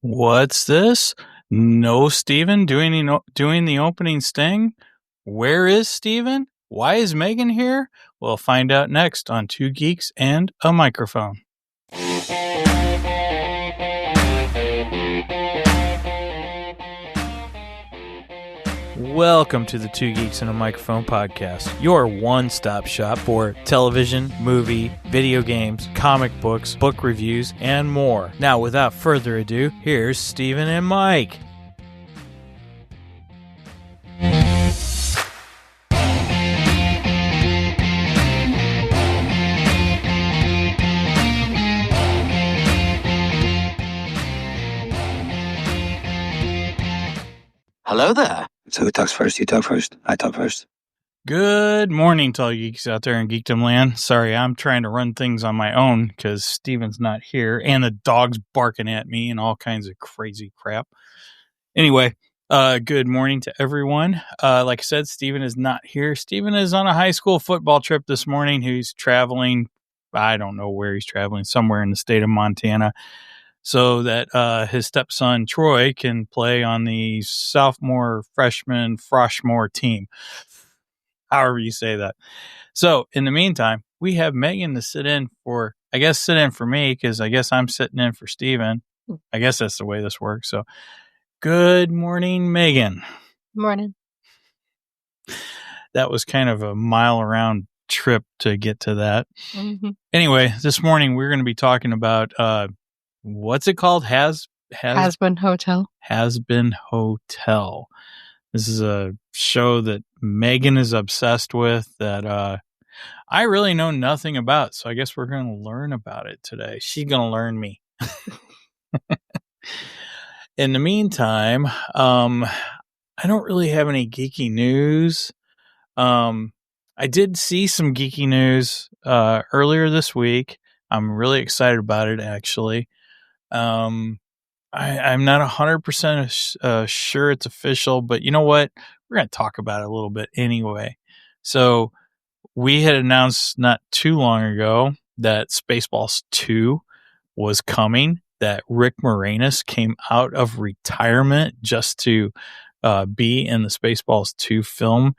What's this? No Steven doing the opening sting? Where is Steven? Why is Megan here? We'll find out next on Two Geeks and a Microphone. Welcome to the Two Geeks and a Microphone podcast, your one-stop shop for television, movie, video games, comic books, book reviews, and more. Now, without further ado, here's Steven and Mike. Hello there. So who talks first? You talk first? I talk first? Good morning to all you geeks out there in Geekdom Land. Sorry, I'm trying to run things on my own because Steven's not here and the dog's barking at me and all kinds of crazy crap. Anyway, good morning to everyone. Like I said, Steven is not here. Steven is on a high school football trip this morning. He's traveling. I don't know where he's traveling, somewhere in the state of Montana, so that his stepson Troy can play on the sophomore, freshman, Froshmore team. However you say that. So in the meantime, we have Megan to sit in for me, because I guess I'm sitting in for Steven. I guess that's the way this works. So good morning, Megan. Morning. That was kind of a mile around trip to get to that. Mm-hmm. Anyway, this morning we're going to be talking about what's it called? Hazbin Hotel. Hazbin Hotel. This is a show that Megan is obsessed with that I really know nothing about. So I guess we're going to learn about it today. She's going to learn me. In the meantime, I don't really have any geeky news. I did see some geeky news earlier this week. I'm really excited about it, actually. I'm not 100% sure it's official, but you know what? We're going to talk about it a little bit anyway. So we had announced not too long ago that Spaceballs 2 was coming, that Rick Moranis came out of retirement just to be in the Spaceballs 2 film,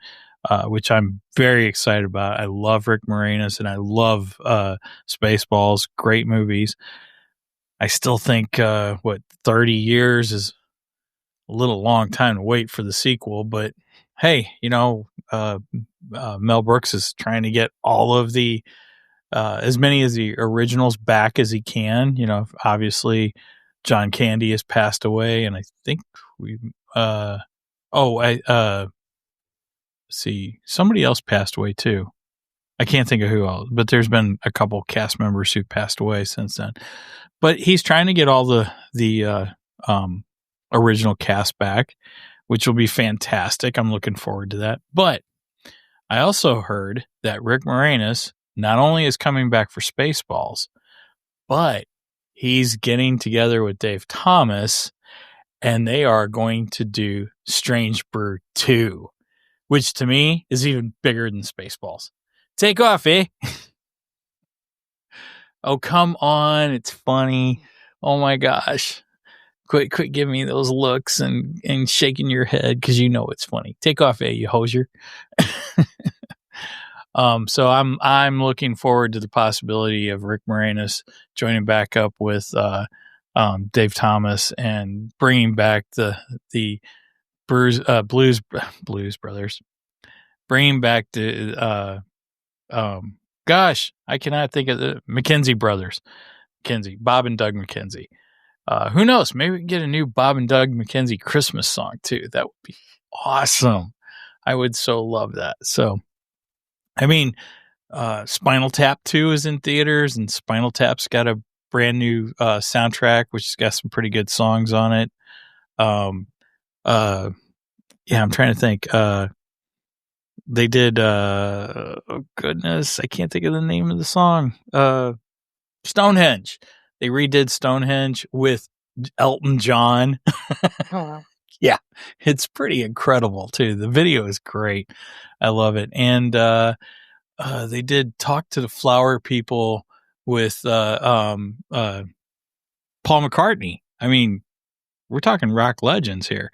which I'm very excited about. I love Rick Moranis and I love Spaceballs. Great movies. I still think 30 years is a little long time to wait for the sequel, but hey, Mel Brooks is trying to get all of the as many of the originals back as he can. Obviously John Candy has passed away, and I think somebody else passed away too. I can't think of who else, but there's been a couple cast members who passed away since then. But he's trying to get all the original cast back, which will be fantastic. I'm looking forward to that. But I also heard that Rick Moranis not only is coming back for Spaceballs, but he's getting together with Dave Thomas, and they are going to do Strange Brew 2, which to me is even bigger than Spaceballs. Take off, eh? Oh, come on. It's funny. Oh, my gosh. Quit giving me those looks and shaking your head because you know it's funny. Take off, eh, you hosier. So I'm looking forward to the possibility of Rick Moranis joining back up with Dave Thomas and bringing back the Blues Brothers. Bringing back the gosh, I cannot think of the McKenzie brothers. Bob and Doug McKenzie. Who knows? Maybe we can get a new Bob and Doug McKenzie Christmas song too. That would be awesome. I would so love that. So, I mean, Spinal Tap 2 is in theaters, and Spinal Tap's got a brand new soundtrack, which has got some pretty good songs on it. I'm trying to think. They did, oh goodness, I can't think of the name of the song. Stonehenge. They redid Stonehenge with Elton John. Oh, wow. Yeah, it's pretty incredible too. The video is great. I love it. And they did Talk to the Flower People with Paul McCartney. I mean, we're talking rock legends here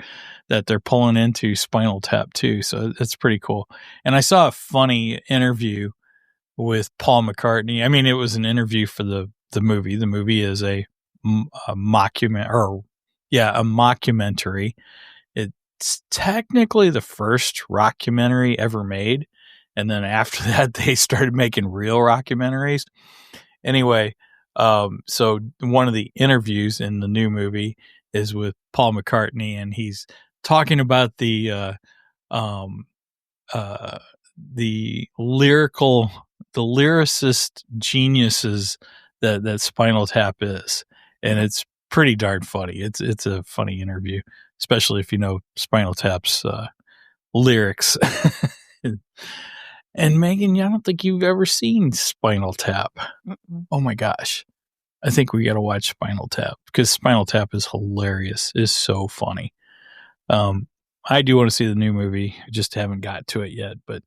that they're pulling into Spinal Tap too. So it's pretty cool. And I saw a funny interview with Paul McCartney. I mean, it was an interview for the movie. The movie is a mockumentary. It's technically the first rockumentary ever made. And then after that, they started making real rockumentaries. Anyway, so one of the interviews in the new movie is with Paul McCartney, and he's talking about the lyricist geniuses that Spinal Tap is, and it's pretty darn funny. It's a funny interview, especially if you know Spinal Tap's lyrics. And Megan, I don't think you've ever seen Spinal Tap. Mm-mm. Oh my gosh. I think we got to watch Spinal Tap because Spinal Tap is hilarious. It's so funny. I do want to see the new movie. I just haven't got to it yet. But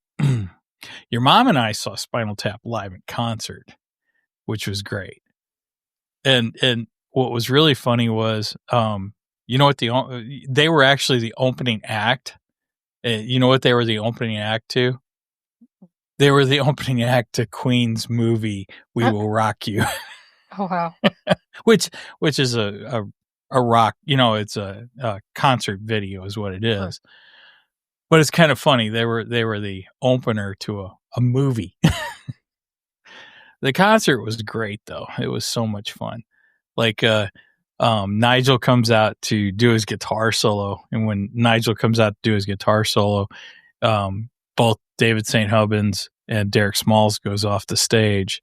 your mom and I saw Spinal Tap live in concert, which was great. And what was really funny was, you know what, they were actually the opening act. You know what they were the opening act to? They were the opening act to Queen's movie "We Will Rock You." Oh wow! which is a rock, it's a concert video, is what it is. Sure. But it's kind of funny. They were the opener to a movie. The concert was great, though. It was so much fun. Like Nigel comes out to do his guitar solo, and when Nigel comes out to do his guitar solo, both David St. Hubbins and Derek Smalls goes off the stage,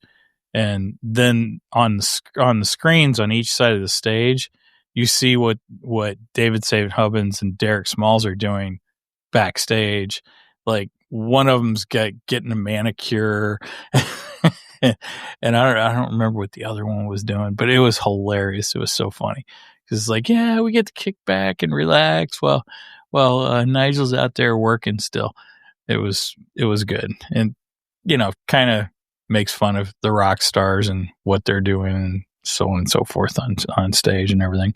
and then on the screens on each side of the stage, you see what David St. Hubbins and Derek Smalls are doing backstage. Like one of them's getting a manicure, and I don't remember what the other one was doing, but it was hilarious. It was so funny because it's like, yeah, we get to kick back and relax while Nigel's out there working still. It was good, and kind of makes fun of the rock stars and what they're doing and so on and so forth on stage and everything.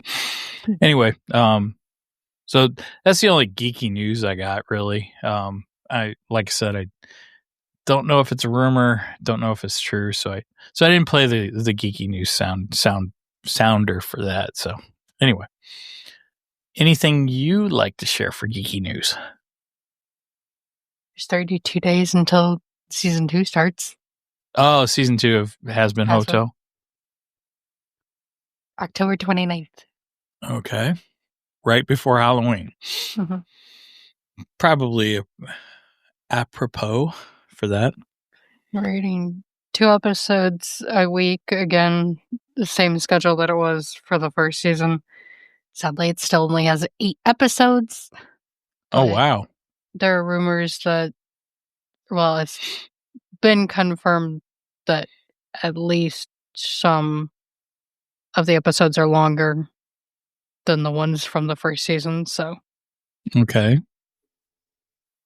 Anyway, so that's the only geeky news I got, really. Like I said, I don't know if it's a rumor, don't know if it's true, so I didn't play the geeky news sounder for that. So anyway, anything you'd like to share for geeky news? There's 32 days until season 2 starts. Oh, season 2 of Hazbin Hotel. October 29th. Okay. Right before Halloween. Mm-hmm. Probably apropos for that. Reading 2 episodes a week. Again, the same schedule that it was for the first season. Sadly, it still only has 8 episodes. Oh, wow. There are rumors that, well, it's been confirmed that at least some of the episodes are longer than the ones from the first season, so. Okay.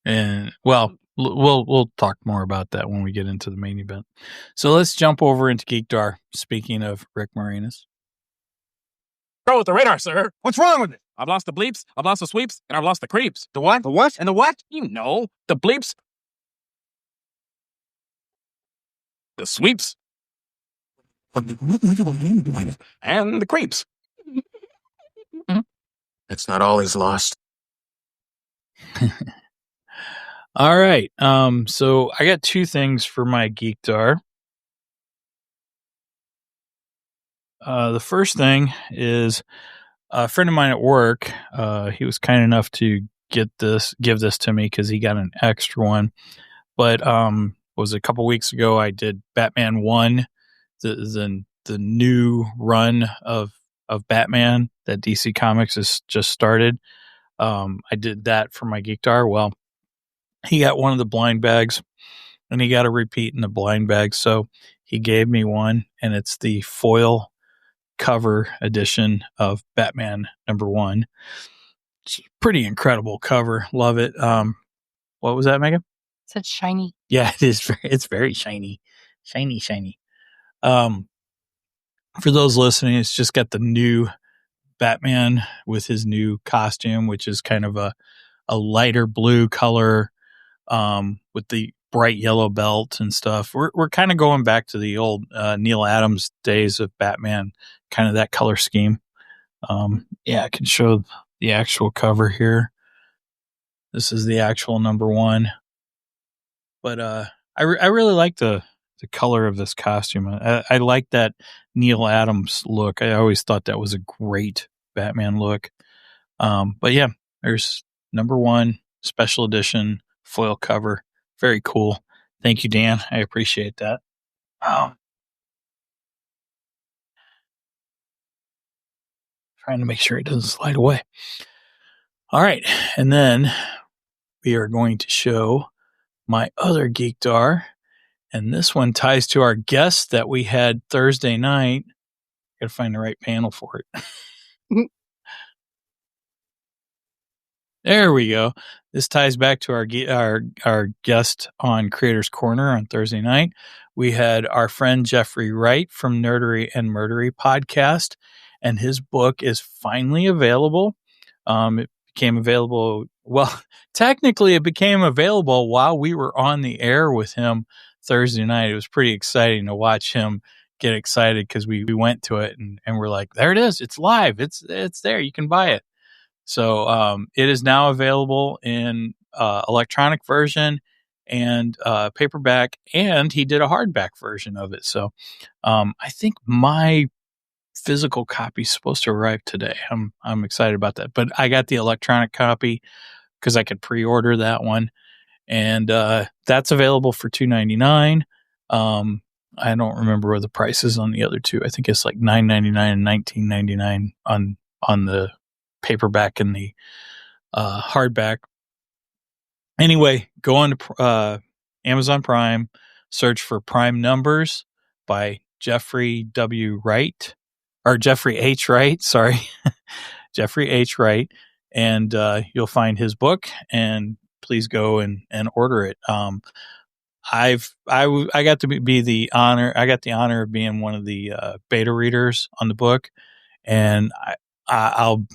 And, well, we'll talk more about that when we get into the main event. So let's jump over into Geekdar, speaking of Rick Moranis. Go with the radar, sir. What's wrong with it? I've lost the bleeps, I've lost the sweeps, and I've lost the creeps. The what? The what? And the what? You know, the bleeps, the sweeps, and the creeps. It's not always lost. All right. So I got 2 things for my Geekdar. The first thing is a friend of mine at work. He was kind enough to give this to me because he got an extra one. But was a couple weeks ago I did Batman 1, the new run of Batman that DC Comics has just started. I did that for my Geekdar. Well, he got one of the blind bags, and he got a repeat in the blind bag. So he gave me one, and it's the foil cover edition of Batman #1. It's a pretty incredible cover. Love it. What was that, Megan? It said shiny. Yeah, it is. It's very shiny. Shiny. For those listening, it's just got the new Batman with his new costume, which is kind of a lighter blue color with the bright yellow belt and stuff. We're kind of going back to the old Neil Adams days of Batman, kind of that color scheme. Yeah, I can show the actual cover here. This is the actual number one. But I really like the color of this costume. I like that Neil Adams look. I always thought that was a great Batman look. But yeah, there's number one special edition foil cover. Very cool. Thank you, Dan. I appreciate that. Trying to make sure it doesn't slide away. All right. And then we are going to show my other Geekdar. And this one ties to our guest that we had Thursday night. Got to find the right panel for it. There we go. This ties back to our guest on Creators Corner on Thursday night. We had our friend Jeffrey Wright from Nerdery and Murdery podcast, and his book is finally available. It became available. Well, technically, it became available while we were on the air with him Thursday night. It was pretty exciting to watch him get excited because we went to it and we're like, there it is. It's live. It's there. You can buy it. So it is now available in electronic version and paperback, and he did a hardback version of it. So I think my physical copy is supposed to arrive today. I'm excited about that. But I got the electronic copy because I could pre-order that one, and that's available for $2.99. I don't remember what the price is on the other two. I think it's like $9.99 and $19.99 on the paperback and the hardback. Anyway, go on to Amazon Prime, search for Prime Numbers by Jeffrey W. Wright, or Jeffrey H. Wright, sorry. Jeffrey H. Wright, and you'll find his book, and please go and order it. I got to be the honor. I got the honor of being one of the beta readers on the book, and I'll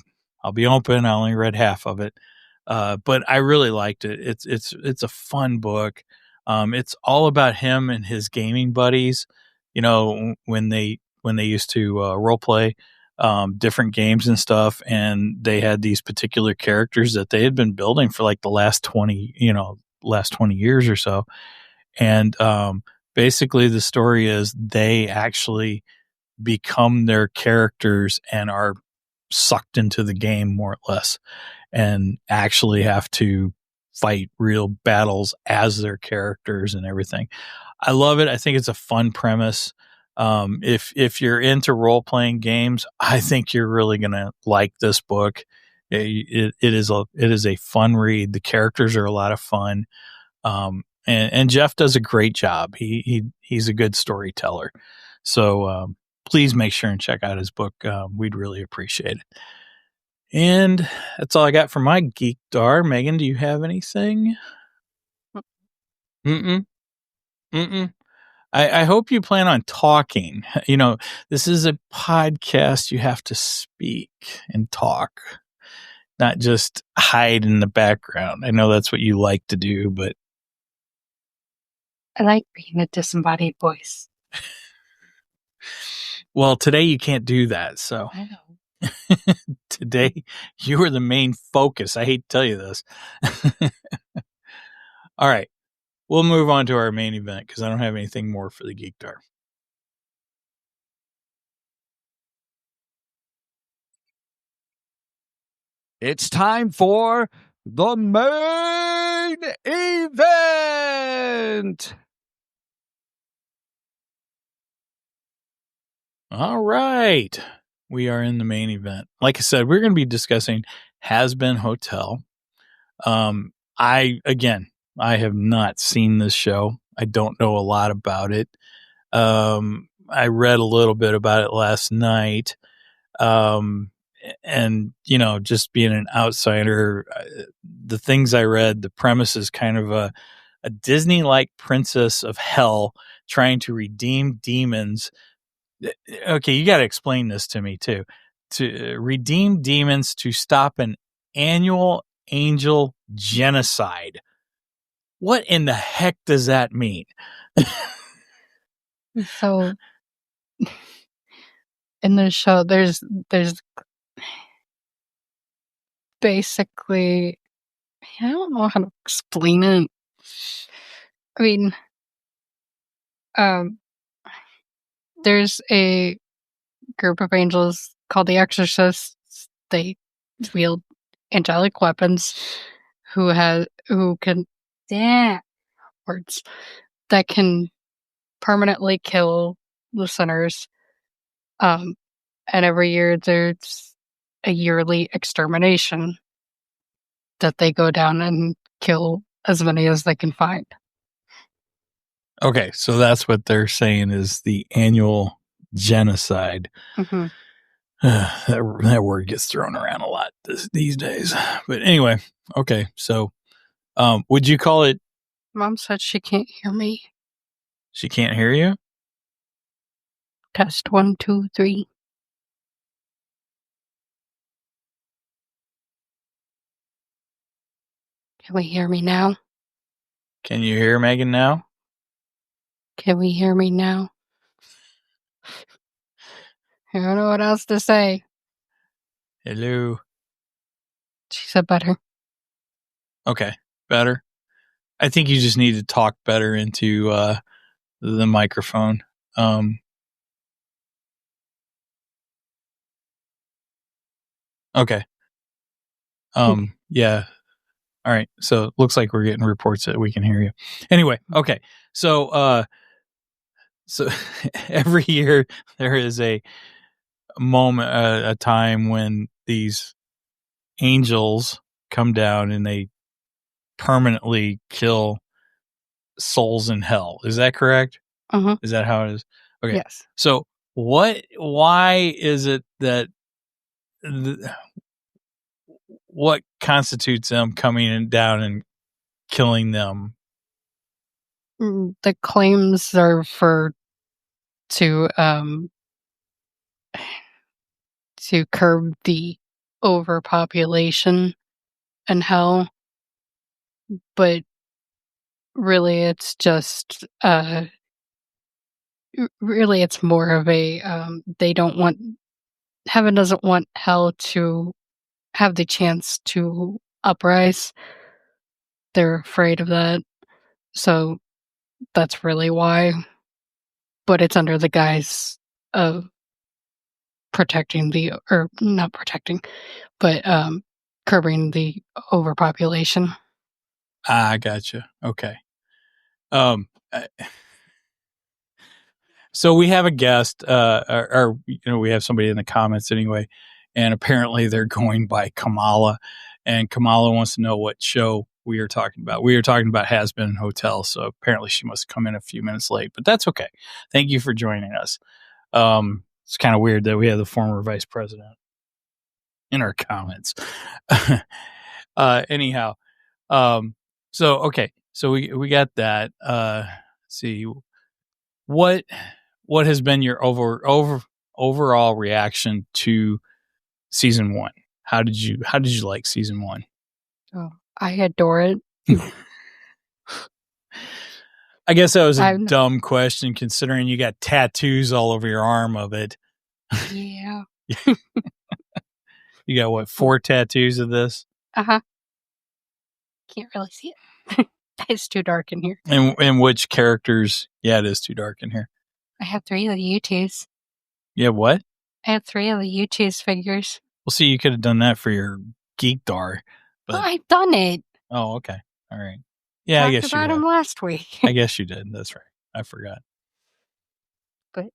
be open. I only read half of it, but I really liked it. It's a fun book. It's all about him and his gaming buddies. You know, when they used to role play different games and stuff, and they had these particular characters that they had been building for like the last 20 years or so. And basically, the story is they actually become their characters and are sucked into the game more or less, and actually have to fight real battles as their characters and everything. I love it. I think it's a fun premise. If you're into role playing games, I think you're really gonna like this book. It is a fun read. The characters are a lot of fun. And Jeff does a great job. He's a good storyteller. So please make sure and check out his book. We'd really appreciate it. And that's all I got for my Geekdar. Megan, do you have anything? I hope you plan on talking. You know, this is a podcast. You have to speak and talk, not just hide in the background. I know that's what you like to do, but I like being a disembodied voice. Well, today you can't do that. So I know. today you are the main focus. I hate to tell you this. All right. We'll move on to our main event because I don't have anything more for the Geekdar. It's time for the main event. All right. We are in the main event. Like I said, we're going to be discussing Hazbin Hotel. I have not seen this show. I don't know a lot about it. I read a little bit about it last night. And, you know, just being an outsider, the things I read, the premise is kind of a Disney-like princess of hell trying to redeem demons. Okay, you got to explain this to me too. to redeem demons to stop an annual angel genocide. What in the heck does that mean? So in the show, there's basically, I don't know how to explain it. I mean, there's a group of angels called the Exorcists. They wield angelic weapons who can words that can permanently kill the sinners. And every year there's a yearly extermination that they go down and kill as many as they can find. Okay, so that's what they're saying is the annual genocide. Mm-hmm. That word gets thrown around a lot these days. But anyway, okay, so would you call it? Mom said she can't hear me. She can't hear you? Test 1, 2, 3. Can we hear me now? Can you hear Megan now? Can we hear me now? I don't know what else to say. Hello. She said better. Okay, better. I think you just need to talk better into the microphone. Okay. Yeah. All right. So it looks like we're getting reports that we can hear you. Anyway, okay. So every year there is a moment, a time when these angels come down and they permanently kill souls in hell. Is that correct? Uh-huh. Is that how it is? Okay. Yes. So why is it that what constitutes them coming down and killing them? The claims are to curb the overpopulation in hell, but really it's just really it's more of a heaven doesn't want hell to have the chance to uprise. They're afraid of that, so that's really why. But it's under the guise of protecting not protecting, but curbing the overpopulation. I gotcha. Okay. So we have a guest, or we have somebody in the comments anyway, and apparently they're going by Kamala, and Kamala wants to know what show we are talking about. We are talking about Hazbin Hotel, so apparently she must come in a few minutes late, but that's okay. Thank you for joining us. It's kind of weird that we have the former vice president in our comments. Anyhow, so okay, so we got that. Let's see what has been your overall reaction to season 1? How did you like season 1? Oh, I adore it. I guess that was a dumb question considering you got tattoos all over your arm of it. Yeah. You got what, 4 tattoos of this? Uh-huh. Can't really see it. It's too dark in here. And which characters? Yeah, it is too dark in here. I have 3 of the U2s. Yeah, what? I have 3 of the U2s figures. Well, see, you could have done that for your Geekdar. But... Well, I've done it. Oh, okay. All right. Yeah, I guess you talked about him last week. I guess you did. That's right. I forgot. But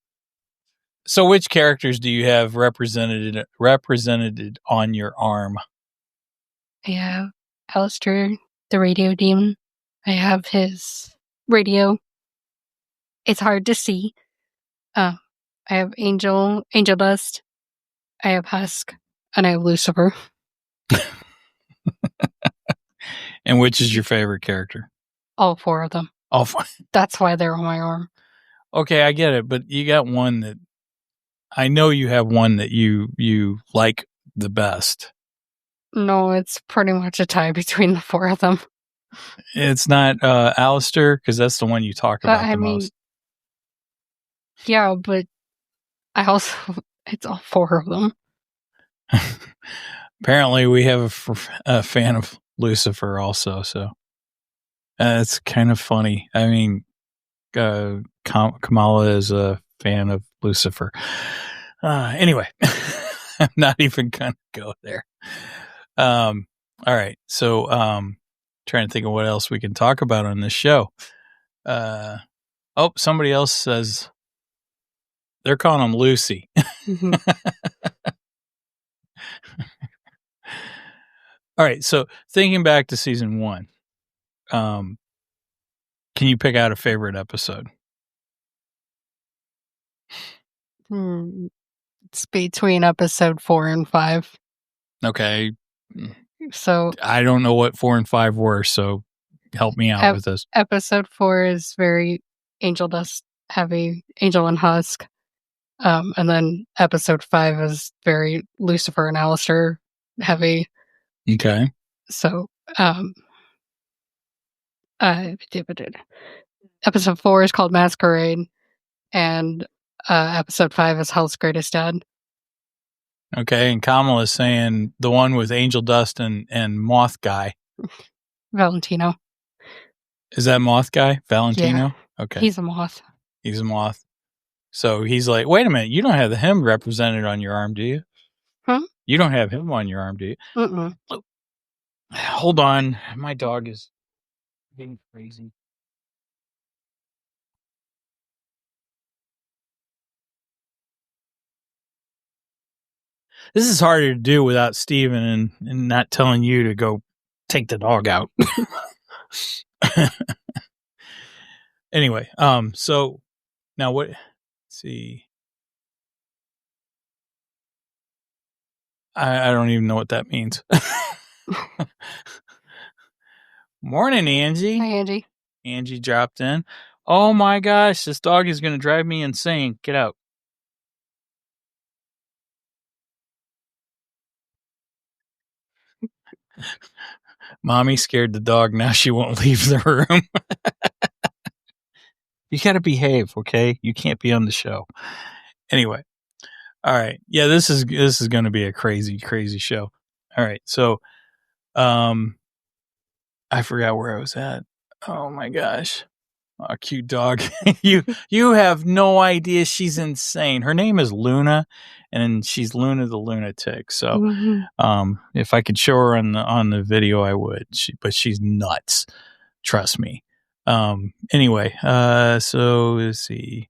so, which characters do you have represented on your arm? I have Alastor, the radio demon. I have his radio. It's hard to see. I have Angel Dust. I have Husk, and I have Lucifer. And which is your favorite character? All 4 of them. All 4. That's why they're on my arm. Okay, I get it, but you got one that I know you have one that you like the best. No, it's pretty much a tie between the four of them. It's not Alastor, because that's the one you talk about I the mean, most. yeah, but I also it's all four of them. Apparently, we have a fan of Lucifer also, so it's kind of funny. I mean, Kamala is a fan of Lucifer. Anyway, I'm not even gonna go there. All right, so trying to think of what else we can talk about on this show. Somebody else says they're calling him Lucy. Mhm. All right, so thinking back to season 1, can you pick out a favorite episode? It's between episode 4 and 5. Okay, So I don't know what 4 and 5 were, so help me out with this. episode 4 is very Angel Dust heavy, Angel and Husk. And then episode 5 is very Lucifer and Alastor heavy. Okay. So, episode 4 is called Masquerade, and episode 5 is Hell's Greatest Dad. Okay, and Kamala is saying the one with Angel Dust and Moth Guy. Valentino. Is that Moth Guy? Valentino? Yeah. Okay. He's a moth. He's a moth. So he's like, wait a minute, you don't have him represented on your arm, do you? Huh? You don't have him on your arm, do you? Mm-mm. Hold on. My dog is being crazy. This is harder to do without Steven and not telling you to go take the dog out. Anyway, so now let's see. I don't even know what that means. Morning, Angie. Hi, Angie. Angie dropped in. Oh my gosh, this dog is going to drive me insane. Get out. Mommy scared the dog. Now she won't leave the room. You got to behave, okay? You can't be on the show. Anyway. All right. Yeah, this is going to be a crazy, crazy show. All right. So, I forgot where I was at. Oh my gosh. Oh, cute dog. you have no idea. She's insane. Her name is Luna, and she's Luna the lunatic. So, Mm-hmm. if I could show her on the video, I would. But she's nuts. Trust me. Anyway, so let's see.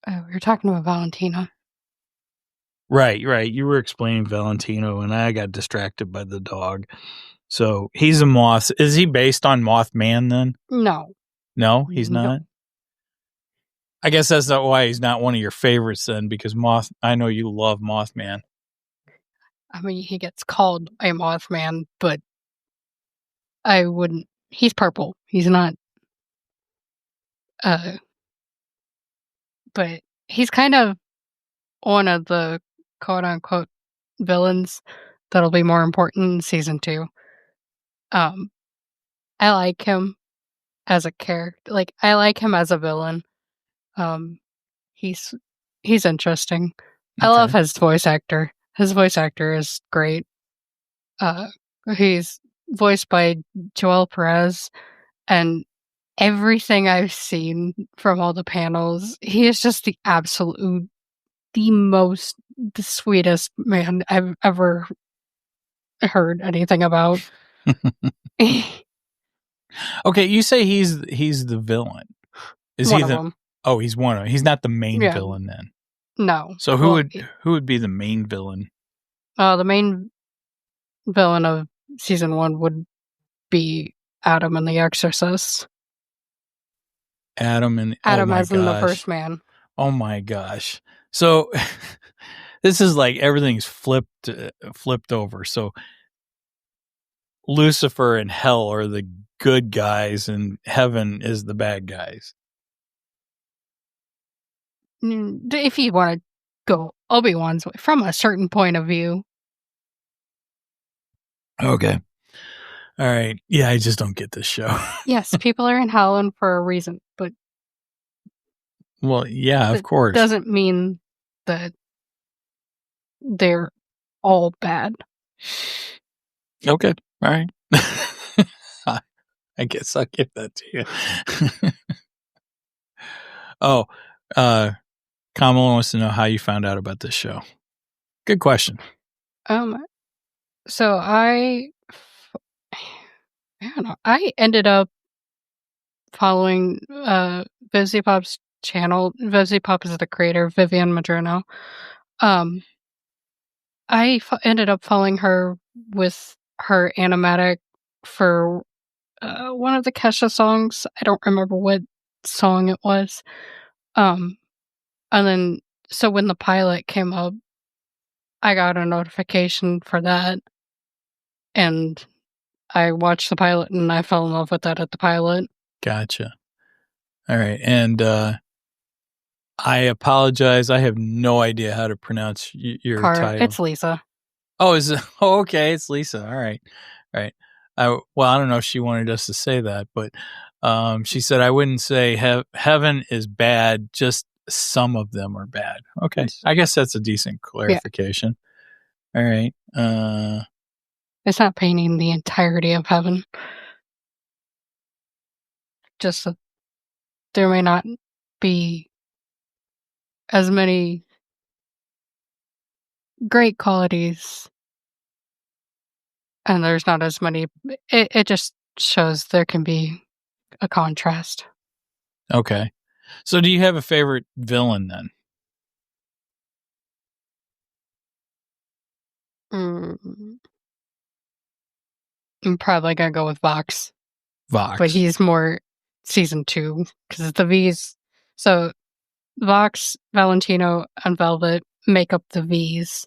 We were talking about Valentino. Right. You were explaining Valentino, and I got distracted by the dog. So he's a moth. Is he based on Mothman then? No, he's not. Nope. I guess that's not why he's not one of your favorites then, because I know you love Mothman. I mean, he gets called a Mothman, but I wouldn't. He's purple. He's not. But he's kind of one of the quote unquote villains that'll be more important in season 2. I like him as a character. Like, I like him as a villain. He's interesting. I love his voice actor. His voice actor is great. He's voiced by Joel Perez, and everything I've seen from all the panels, he is just the sweetest man I've ever heard anything about. Okay, you say he's the villain. Is One he of the? them. Oh, he's one of them. He's not the main Yeah. villain then. No. So who would be the main villain? The main villain of season 1 would be Adam and the Exorcist. Adam and Adam oh my as in the gosh. first man. Oh my gosh. So this is like everything's flipped over. So Lucifer and hell are the good guys and heaven is the bad guys. if you want to go Obi-Wan's way from a certain point of view. Okay. All right. Yeah, I just don't get this show. Yes, people are in Howland for a reason, but Well, yeah, of course. Doesn't mean that they're all bad. Okay. All right. I guess I'll give that to you. Oh, Kamala wants to know how you found out about this show. Good question. So I don't know. I ended up following Vizzy Pop's channel. Vizzy Pop is the creator, Vivienne Medrano. I ended up following her with her animatic for one of the Kesha songs. I don't remember what song it was. And then, so when the pilot came up, I got a notification for that. And I watched the pilot and I fell in love with that at the pilot. Gotcha. All right. And I apologize. I have no idea how to pronounce your title. It's Lisa. Oh, is it? Oh, okay. It's Lisa. All right. All right. Well, I don't know if she wanted us to say that, but she said, I wouldn't say heaven is bad. Just some of them are bad. Okay. I guess that's a decent clarification. Yeah. All right. It's not painting the entirety of heaven. Just that there may not be as many great qualities, and there's not as many. It just shows there can be a contrast. Okay. So do you have a favorite villain then? I'm probably gonna go with Vox. Vox. But he's more season 2 because the V's. So Vox, Valentino, and Velvet make up the V's.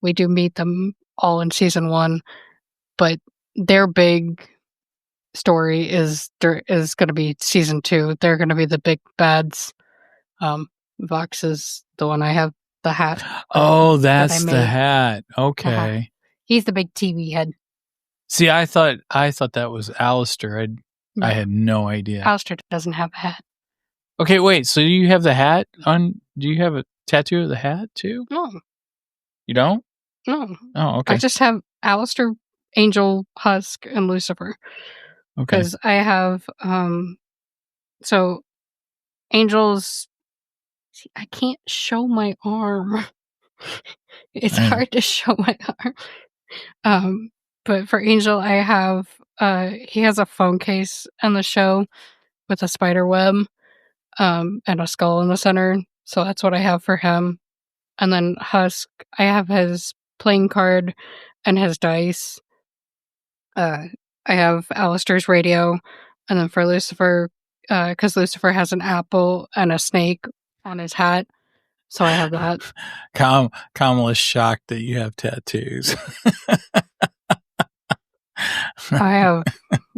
We do meet them all in season 1, but their big story is going to be season 2. They're going to be the big bads. Vox is the one I have the hat. Oh, that's the hat. Okay. Uh-huh. He's the big TV head. See, I thought that was Alastor. I had no idea. Alastor doesn't have a hat. Okay, wait. So you have the hat on? Do you have a tattoo of the hat too? No. You don't? No. Oh, okay. I just have Alastor, Angel, Husk, and Lucifer. Okay. Because I have so Angel's. See, I can't show my arm. It's hard to show my arm. But for Angel, I have he has a phone case in the show with a spider web and a skull in the center. So that's what I have for him. And then Husk, I have his playing card and his dice. I have Alastor's radio. And then for Lucifer, because Lucifer has an apple and a snake on his hat. So I have that. Kamala's shocked that you have tattoos. I have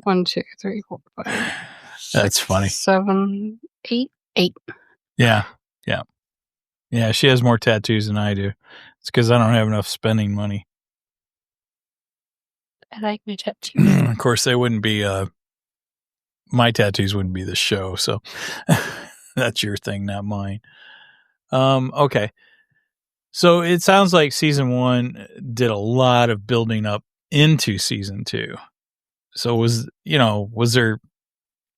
1, 2, 3, 4, 5. That's funny. 7, 8. Yeah. She has more tattoos than I do. It's because I don't have enough spending money. I like my tattoos. Of course, they wouldn't be. My tattoos wouldn't be the show, so that's your thing, not mine. Okay. So it sounds like season 1 did a lot of building up into season 2. So was there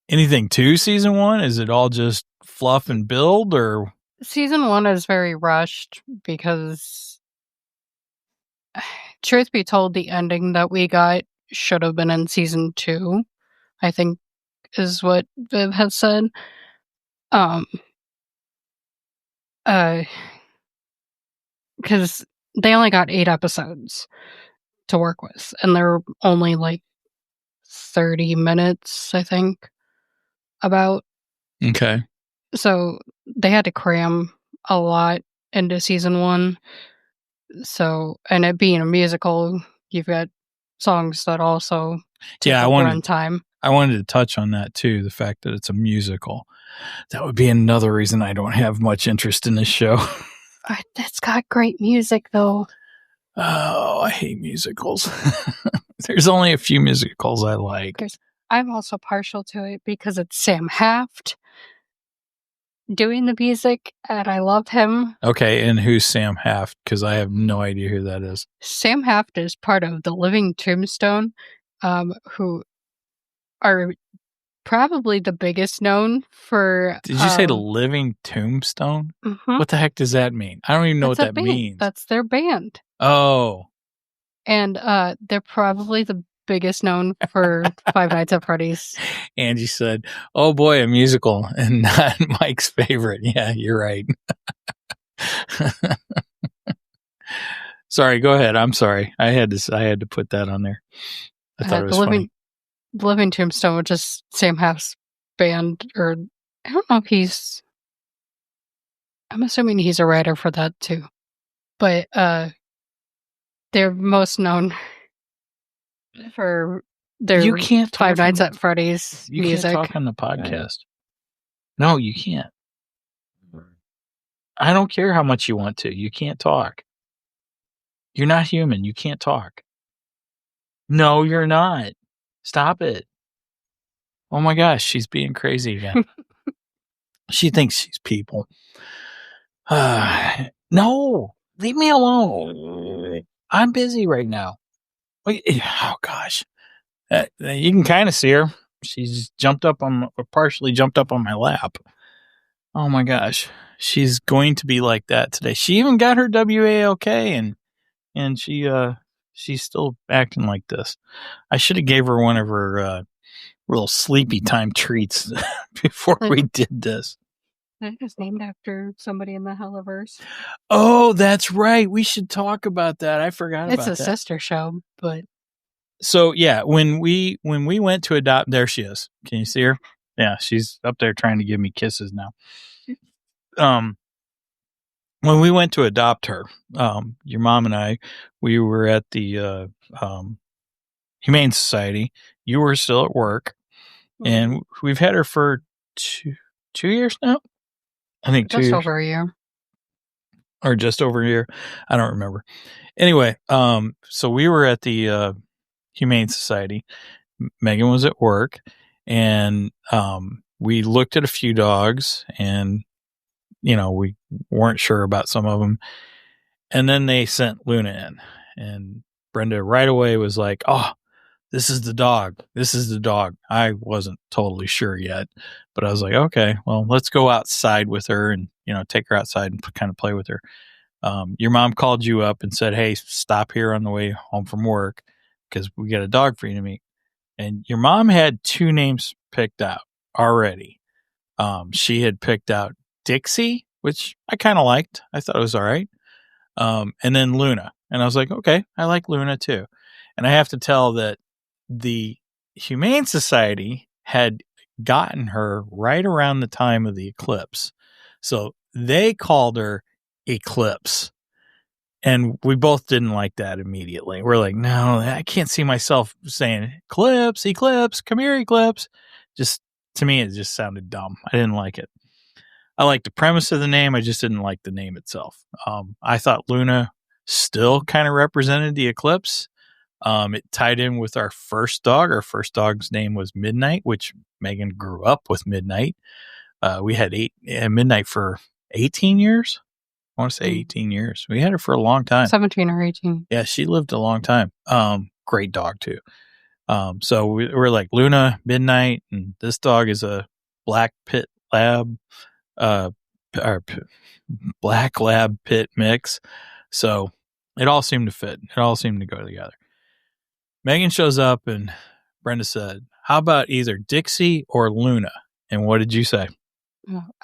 anything to season 1? Is it all just fluff and build, or? Season 1 is very rushed because, truth be told, the ending that we got should have been in season 2, I think is what Viv has said. Because they only got 8 episodes to work with, and they're only like 30 minutes, I think, about. Okay. So they had to cram a lot into season 1. So, and it being a musical, you've got songs that also take up runtime. I wanted to touch on that too, the fact that it's a musical. That would be another reason I don't have much interest in this show. It's got great music, though. Oh, I hate musicals. There's only a few musicals I like. I'm also partial to it because it's Sam Haft doing the music, and I love him. Okay, and who's Sam Haft? Because I have no idea who that is. Sam Haft is part of the Living Tombstone, who are probably the biggest known for... Did you say the Living Tombstone? Mm-hmm. What the heck does that mean? I don't even know what that band. means. That's their band. Oh. And they're probably the biggest known for Five Nights at Freddy's. Angie said, "Oh boy, a musical," and not Mike's favorite. Yeah, you're right. Sorry, go ahead. I'm sorry. I had to put that on there. I thought it was funny. Living Tombstone, which is Sam Haft's band, or I don't know if I'm assuming he's a writer for that too. But they're most known for their You can't Five Nights at Freddy's music. You can't talk on the podcast. No, you can't. I don't care how much you want to. You can't talk. You're not human. You can't talk. No, you're not. Stop it. Oh my gosh, she's being crazy again. She thinks she's people. No, leave me alone. I'm busy right now. Oh gosh. You can kind of see her. She's partially jumped up on my lap. Oh my gosh. She's going to be like that today. She even got her WALK and she's still acting like this. I should have gave her one of her little sleepy time treats before we did this. It was named after somebody in the Helliverse. Oh, that's right. We should talk about that. I forgot about that. It's a sister show, but so yeah, when we went to adopt, there she is. Can you see her? Yeah, she's up there trying to give me kisses now. When we went to adopt her, your mom and I, we were at the Humane Society. You were still at work, and we've had her for two years now. I think just 2 years. over a year. Or just over a year. I don't remember. Anyway, so we were at the Humane Society. Megan was at work, and we looked at a few dogs, and we weren't sure about some of them. And then they sent Luna in, and Brenda right away was like, "Oh, this is the dog. This is the dog." I wasn't totally sure yet, but I was like, "Okay, well, let's go outside with her and, take her outside and kind of play with her." Your mom called you up and said, "Hey, stop here on the way home from work because we got a dog for you to meet." And your mom had 2 names picked out already. She had picked out Dixie, which I kind of liked. I thought it was all right. And then Luna. And I was like, okay, I like Luna too. And I have to tell that the Humane Society had gotten her right around the time of the eclipse. So they called her Eclipse. And we both didn't like that immediately. We're like, no, I can't see myself saying Eclipse, come here, Eclipse. Just, to me, it just sounded dumb. I didn't like it. I liked the premise of the name. I just didn't like the name itself. I thought Luna still kind of represented the eclipse. It tied in with our first dog. Our first dog's name was Midnight, which Megan grew up with Midnight. We had Midnight for 18 years. I want to say 18 years. We had her for a long time. 17 or 18. Yeah, she lived a long time. Great dog, too. So we're like Luna, Midnight, and this dog is a black pit lab, black lab pit mix. So it all seemed to fit. It all seemed to go together. Megan shows up and Brenda said, "How about either Dixie or Luna?" And what did you say?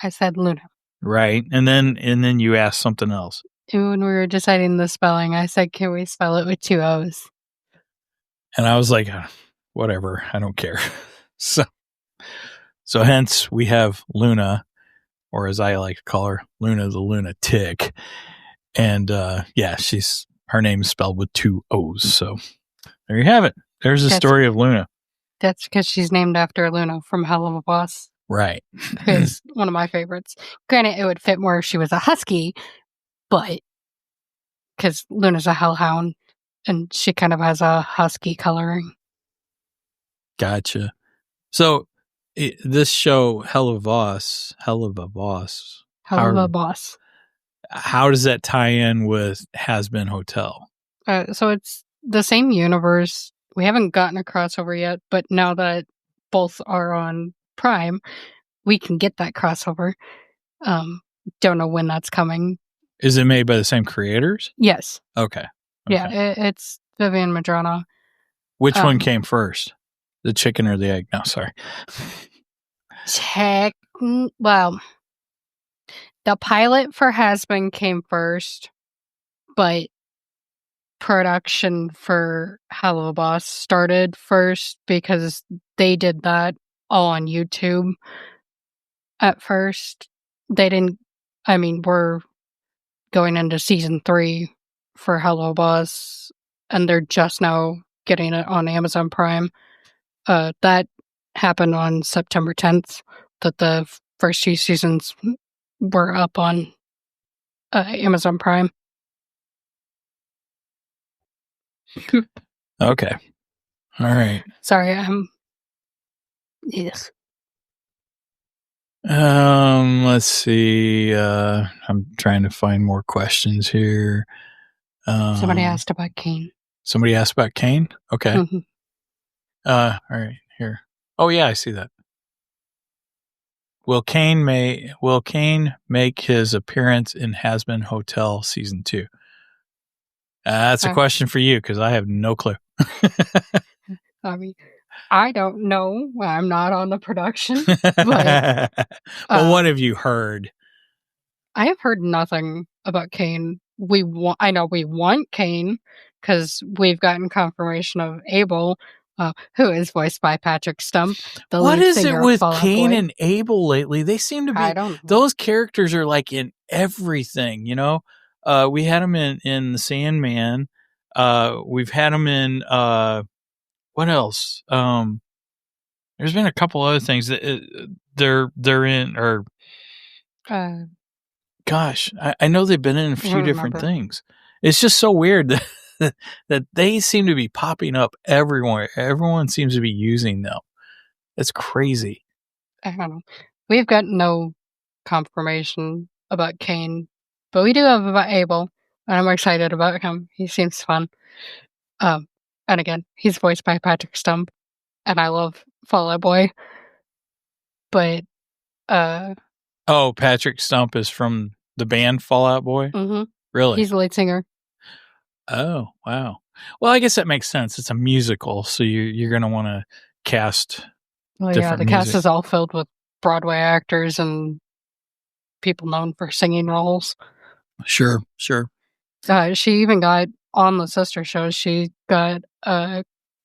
I said Luna. Right. And then you asked something else. And when we were deciding the spelling, I said, "Can we spell it with 2 O's?" And I was like, whatever, I don't care. So hence we have Luna, or as I like to call her, Luna the Lunatic. And her name is spelled with 2 O's. So there you have it. There's the story of Luna. That's because she's named after Luna from Hell of a Boss. Right. is one of my favorites. Granted, it would fit more if she was a husky, but because Luna's a hellhound, and she kind of has a husky coloring. Gotcha. So this show, Hell of a Boss, Hell of a boss. how does that tie in with Hazbin Hotel? So it's the same universe. We haven't gotten a crossover yet, but now that both are on Prime, we can get that crossover. Don't know when that's coming. Is it made by the same creators? Yes. Okay. Yeah, it's Vivienne Medrano. Which one came first? The chicken or the egg? No, sorry. Well, the pilot for Hazbin came first, but production for Hell of a Boss started first because they did that all on YouTube at first. We're going into season 3 for Hell of a Boss, and they're just now getting it on Amazon Prime. That happened on September 10th, that the first 2 seasons were up on Amazon Prime. Okay. All right. Sorry, yes. Let's see. I'm trying to find more questions here. Somebody asked about Kane. Somebody asked about Kane? Okay. Mhm. All right, here. Oh yeah, I see that. Will Kane make his appearance in Hazbin Hotel season 2? That's a question for you because I have no clue. I mean, I don't know. I'm not on the production. But what have you heard? I have heard nothing about Kane. I know we want Kane because we've gotten confirmation of Abel, who is voiced by Patrick Stump. What is it with Kane and Abel lately? They seem to be. I don't know. Those characters are like in everything. You know, we had them in the Sandman. We've had them in what else? There's been a couple other things that they're in. Or gosh, I know they've been in a few different things. It's just so weird that they seem to be popping up everywhere. Everyone seems to be using them. It's crazy. I don't know. We've got no confirmation about Kane, but we do have about Abel, and I'm excited about him. He seems fun. And again, he's voiced by Patrick Stump, and I love Fall Out Boy. But Patrick Stump is from the band Fall Out Boy? Mm-hmm. Really? He's the lead singer. Oh, wow. Well, I guess that makes sense. It's a musical, so you're going to want to cast different the cast is all filled with Broadway actors and people known for singing roles. Sure. She even got, on the sister show, she got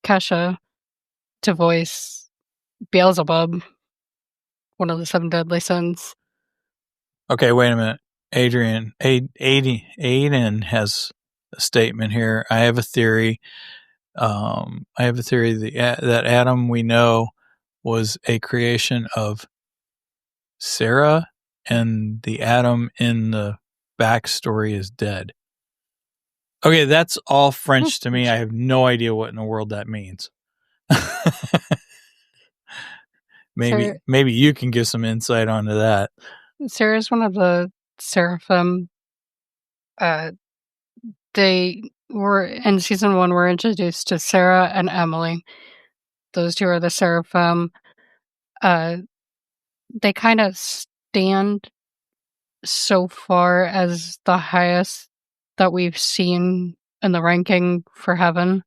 Kesha to voice Beelzebub, one of the 7 deadly sins. Okay, wait a minute. Aiden has a statement here. I have a theory. That Adam we know was a creation of Sarah, and the Adam in the backstory is dead. Okay, that's all French to me. I have no idea what in the world that means. Maybe you can give some insight onto that. Sarah's one of the seraphim. They were in season 1. We're introduced to Sarah and Emily. Those 2 are the seraphim. They kind of stand so far as the highest that we've seen in the ranking for heaven.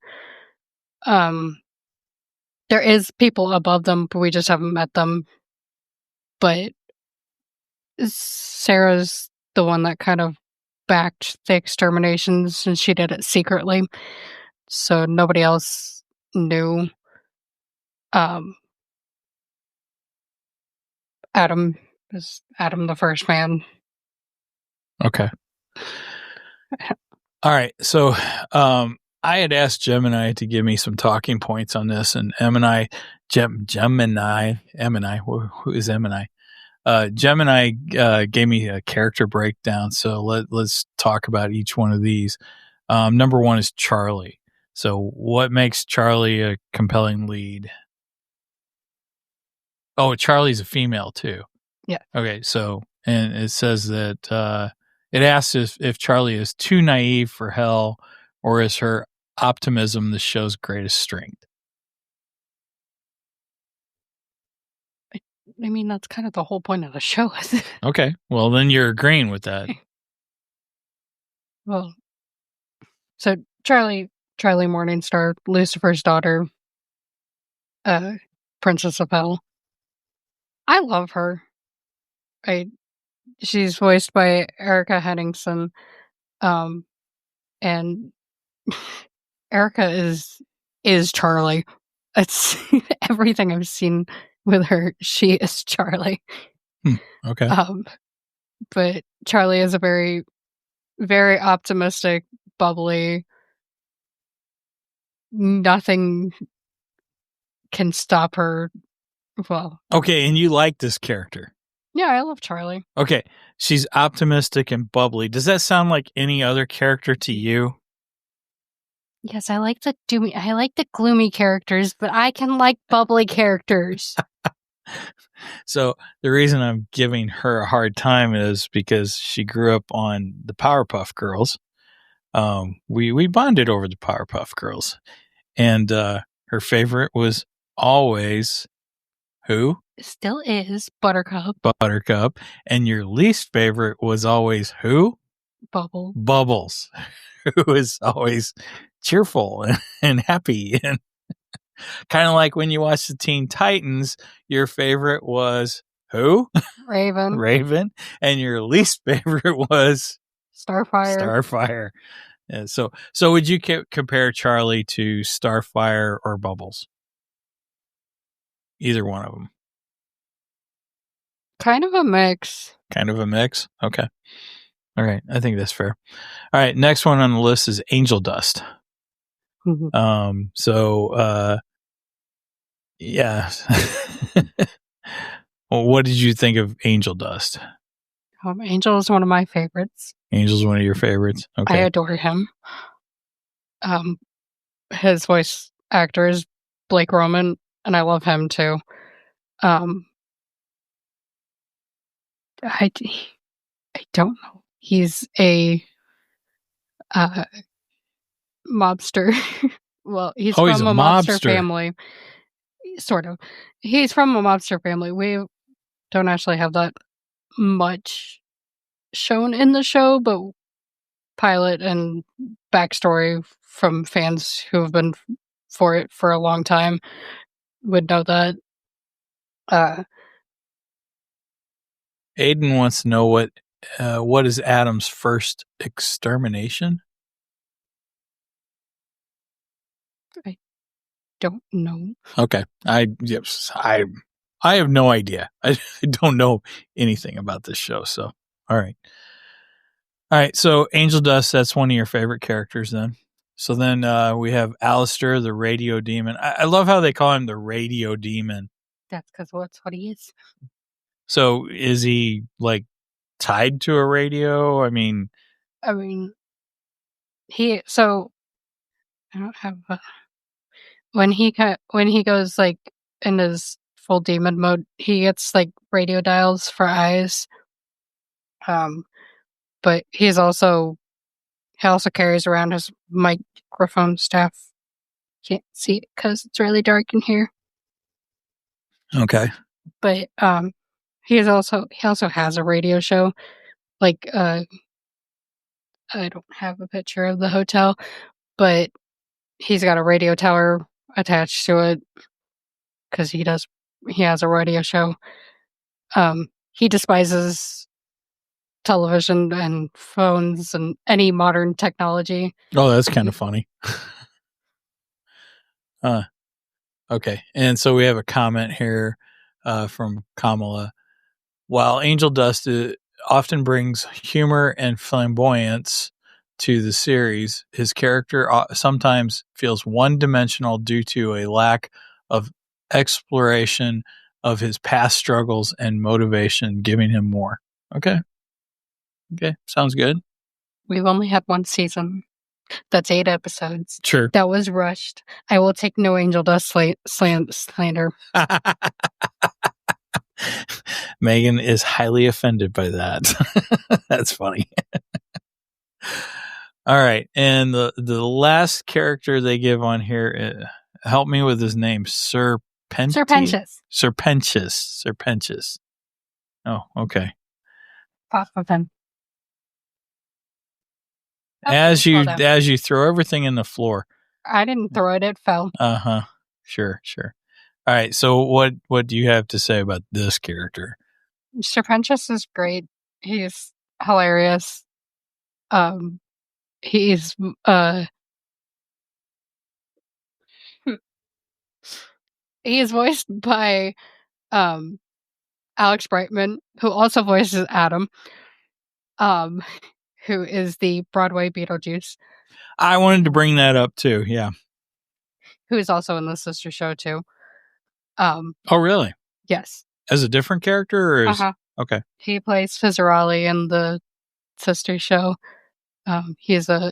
There is people above them, but we just haven't met them. But Sarah's the one that kind of backed the exterminations, and she did it secretly, so nobody else knew. Adam is Adam the first man. Okay. All right. So I had asked Gemini to give me some talking points on this, and Gemini, who is Gemini? Gemini gave me a character breakdown, so let's talk about each one of these. Number one is Charlie. So what makes Charlie a compelling lead? Oh, Charlie's a female too. Yeah. Okay, so, and it says that it asks if Charlie is too naive for hell, or is her optimism the show's greatest strength? I mean, that's kind of the whole point of the show, isn't it? Okay, well, then you're agreeing with that. Well, so Charlie Morningstar, Lucifer's daughter, Princess of Hell. I love her. She's voiced by Erica Henningsen, and Erica is Charlie. It's everything I've seen with her. She is Charlie. Okay. But Charlie is a very, very optimistic, bubbly. Nothing can stop her. Well, Okay, and you like this character. yeah, I love Charlie. Okay, she's optimistic and bubbly. Does that sound like any other character to you? Yes, I like the gloomy characters, but I can like bubbly characters. So the reason I'm giving her a hard time is because she grew up on the Powerpuff Girls. We bonded over the Powerpuff Girls, and her favorite was always who? Still is Buttercup. Buttercup. And your least favorite was always who? Bubbles, who is always cheerful and happy, and kind of like when you watch the Teen Titans, your favorite was who? Raven. And your least favorite was Starfire. Yeah, so would you compare Charlie to Starfire or Bubbles? Either one of them. Kind of a mix. Okay. All right. I think that's fair. All right. Next one on the list is Angel Dust. Yeah. Well, what did you think of Angel Dust? Angel is one of my favorites. Angel's one of your favorites. Okay. I adore him. His voice actor is Blake Roman, and I love him too. I don't know. He's a mobster. Well, he's from a mobster family. Sort of. He's from a mobster family. We don't actually have that much shown in the show, but pilot and backstory from fans who have been for it for a long time would know that. Aiden wants to know what is Adam's first extermination? I don't know. Okay. I have no idea. I don't know anything about this show. So, all right. So Angel Dust, that's one of your favorite characters then. So then we have Alastor, the radio demon. I love how they call him the radio demon. That's because that's what he is. So is he like tied to a radio? I mean, I don't have when he goes like in his full demon mode, he gets like radio dials for eyes. But he also carries around his microphone staff. Can't see it because it's really dark in here. Okay. But he also has a radio show. Like I don't have a picture of the hotel, but he's got a radio tower attached to it because he has a radio show. He despises television and phones and any modern technology. Oh, that's kind of funny. Okay. And so we have a comment here from Kamala. While Angel Dust often brings humor and flamboyance, to the series, his character sometimes feels one-dimensional due to a lack of exploration of his past struggles and motivation, giving him more. Okay, sounds good. We've only had one season. That's 8 episodes. Sure. That was rushed. I will take no angel dust slander. Megan is highly offended by that. That's funny. All right, and the last character they give on here, help me with his name, Serpentious. Oh, okay. Pop of him. As you throw everything in the floor. I didn't throw it; it fell. Sure. All right. So what do you have to say about this character? Serpentious is great. He's hilarious. He's he is voiced by Alex Brightman, who also voices Adam, who is the Broadway Beetlejuice. I wanted to bring that up too. Yeah. Who is also in the sister show too. Oh, really? Yes. As a different character, or is okay? He plays Fizzarali in the sister show. He's an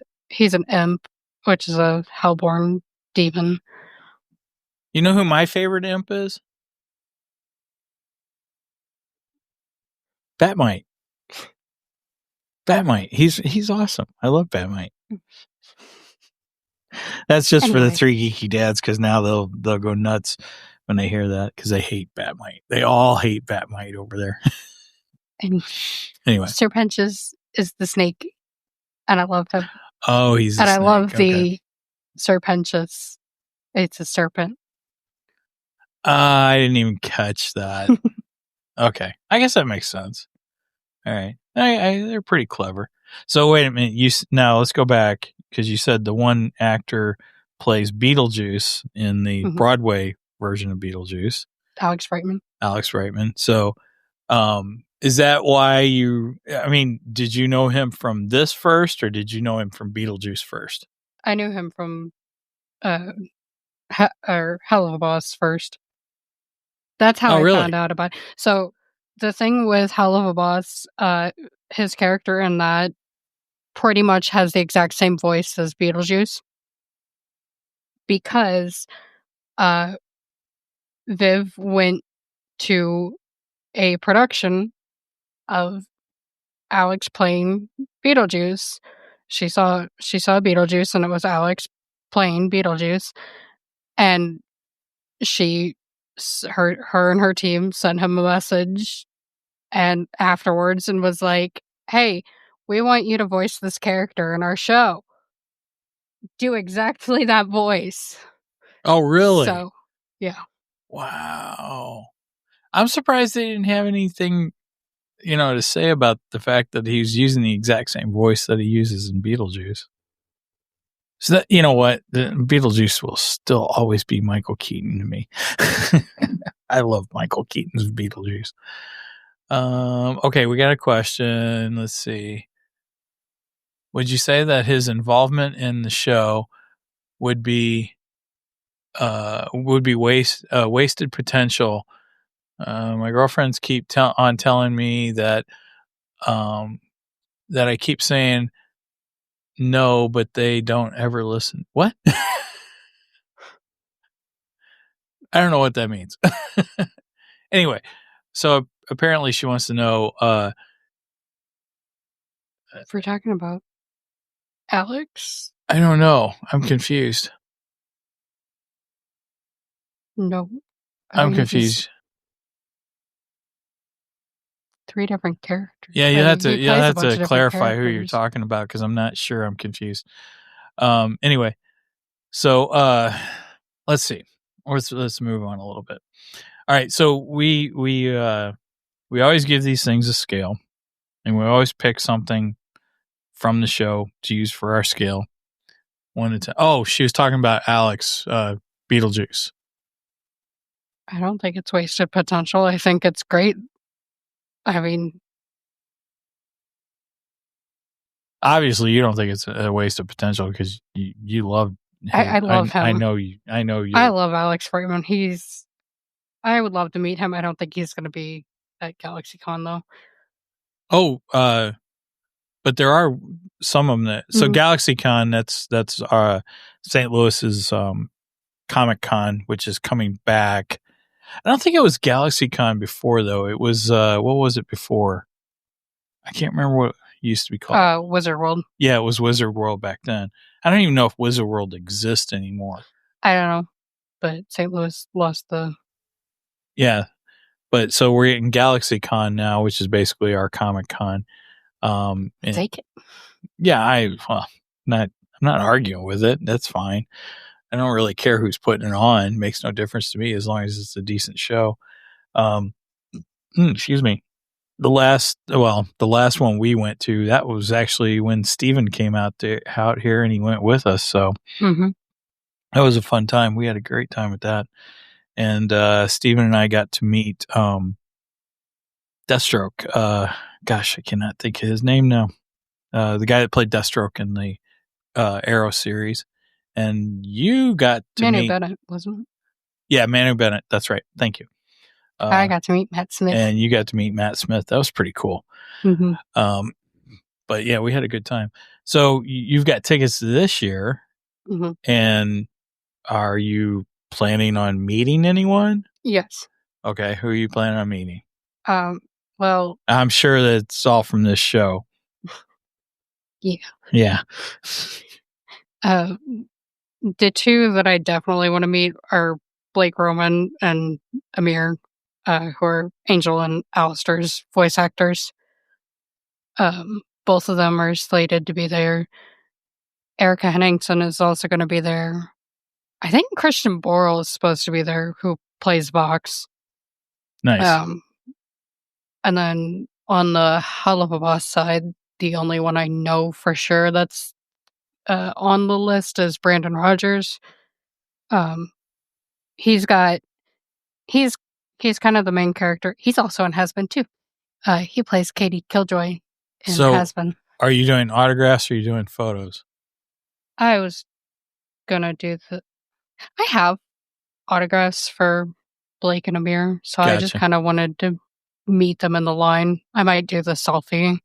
imp, which is a hellborn demon. You know who my favorite imp is? Batmite. He's awesome. I love Batmite. That's just for the 3 geeky dads, because now they'll go nuts when they hear that, because they hate Batmite. They all hate Batmite over there. And anyway, Serpentious is the snake, and I love him. Oh, he's and I love the Serpentious. It's a serpent. I didn't even catch that. Okay, I guess that makes sense. All right, they're pretty clever. So wait a minute. Now let's go back, because you said the one actor plays Beetlejuice in the Broadway version of Beetlejuice. Alex Brightman. So, is that why did you know him from this first, or did you know him from Beetlejuice first? I knew him from Hell of a Boss first. That's how I found out about it. So the thing with Hell of a Boss, his character in that pretty much has the exact same voice as Beetlejuice, because Viv went to a production of Alex playing Beetlejuice. She saw Beetlejuice, and it was Alex playing Beetlejuice, and her and her team sent him a message, and afterwards, and was like, "Hey, we want you to voice this character in our show. Do exactly that voice." Oh, really? So, yeah. Wow. I'm surprised they didn't have anything, to say about the fact that he was using the exact same voice that he uses in Beetlejuice. So that, the Beetlejuice will still always be Michael Keaton to me. I love Michael Keaton's Beetlejuice. Okay, we got a question. Let's see. Would you say that his involvement in the show would be wasted potential? My girlfriends keep telling me that that I keep saying no, but they don't ever listen. What? I don't know what that means. Anyway, so apparently she wants to know. If we're talking about Alex, I don't know. I'm confused. No, I'm confused. 3 different characters. Yeah, you'll have to clarify who you're talking about, because I'm not sure. I'm confused. Anyway, so let's see. Let's move on a little bit. All right, so we always give these things a scale, and we always pick something from the show to use for our scale. 1 to 10. Oh, she was talking about Alex, Beetlejuice. I don't think it's wasted potential. I think it's great. I mean, Obviously, you don't think it's a waste of potential because you love. I love him. I know you. I know you. I love Alex Freeman. I would love to meet him. I don't think he's going to be at GalaxyCon though. Oh, but there are some of them that. So GalaxyCon, that's St. Louis's Comic Con, which is coming back. I don't think it was GalaxyCon before though. It was what was it before? I can't remember what it used to be called. Wizard World. Yeah, it was Wizard World back then. I don't even know if Wizard World exists anymore. I don't know, but St. Louis lost the. Yeah, but so we're getting GalaxyCon now, which is basically our Comic Con. Take it. Yeah, I'm not arguing with it. That's fine. I don't really care who's putting it on. Makes no difference to me as long as it's a decent show. Excuse me. The last one we went to, that was actually when Steven came out here and he went with us. So that was a fun time. We had a great time with that. And Steven and I got to meet Deathstroke. Gosh, I cannot think of his name now. The guy that played Deathstroke in the Arrow series. And you got to meet Manu Bennett, wasn't it? Yeah, Manu Bennett. That's right. Thank you. I got to meet Matt Smith. And you got to meet Matt Smith. That was pretty cool. But yeah, we had a good time. So you've got tickets this year. And are you planning on meeting anyone? Yes. Okay. Who are you planning on meeting? Well, I'm sure that it's all from this show. Yeah. Yeah. The two that I definitely want to meet are Blake Roman and Amir, who are Angel and Alastor's voice actors. Both of them are slated to be there. Erica Henningsen is also going to be there. I think Christian Borle is supposed to be there, who plays Vox. Nice. And then on the Hell of a Boss side, the only one I know for sure that's on the list is Brandon Rogers. He's kind of the main character. He's also in Hazbin too. He plays Katie Killjoy in Hazbin. Are you doing autographs or are you doing photos? I was gonna do I have autographs for Blake and Amir, so I just kind of wanted to meet them in the line. I might do the selfie